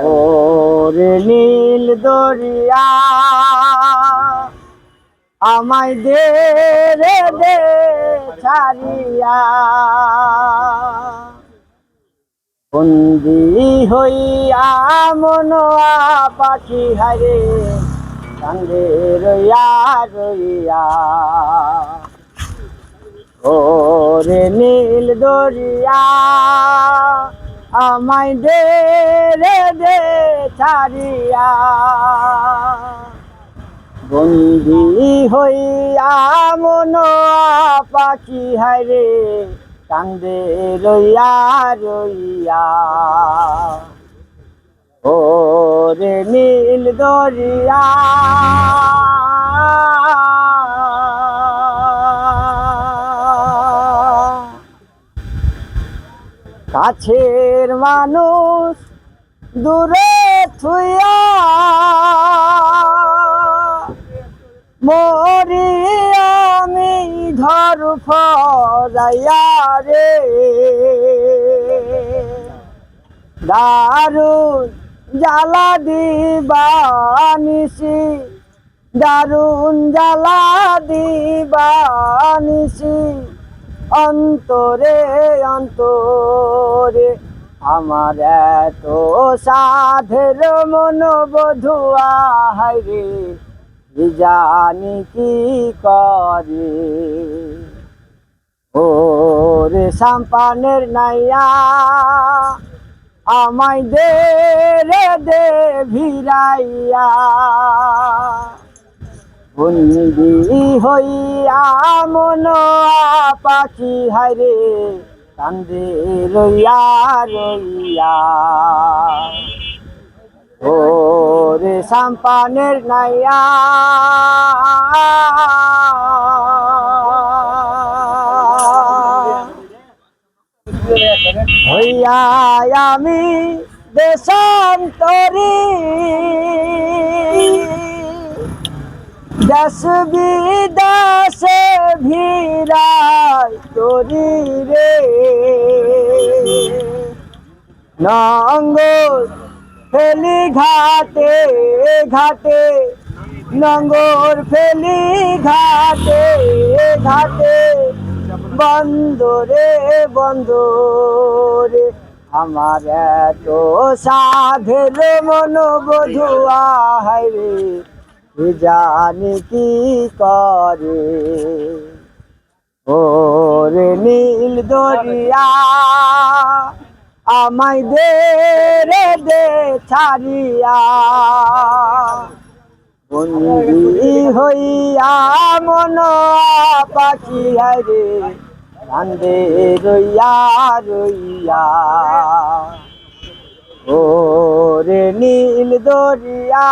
ওরে নীল দরিয়া আমায় দে রে দে ছাড়িয়া, বন্দি হইয়া মনোয়া পাখি হারে কান্দে রইয়া রইয়া। ওরে নীল দরিয়া আমায় দে রে দে ছাড়িয়া, বন্দি হইয়া মনোয়া পাখি হারে কান্দে রইয়া রইয়া। ওরে নীল দরিয়া কাছের মানুষ দূরে থুইয়া মরি আমি ধর ফরাইয়া রে, দারুণ জ্বালা দিবানিসি দারুণ জ্বালা দিবানিসি অন্তরে অন্তরে আমার এত সাধের মন বধুয়া হায়রে জানি কি করে। ওরে সাম্পানের নাইয়া আমায় দে রে দে ভিড়াইয়া, বন্দি হইয়া মনোয়া পাখি হায়রে কান্দে রইয়া রইয়া। ওরে সাম্পানের নাইয়া হইয়া আমি দেশান্তরী দেশ বিদেশে ভিড়াই তোরি রে, নঙ্গর ফেলি ঘাটে ঘাটে নঙ্গর ফেলি ঘাটে ঘাটে, বন্দরে বন্দরে আমার এত সাধের মন বধুয়া হায়রে জানি কি করে। ওরে নীল দরিয়া আমায় দে রে দে ছাড়িয়া, বন্দি হইয়া মনোয়া পাখি হায়রে কান্দে রইয়া রইয়া। ওরে নীল দরিয়া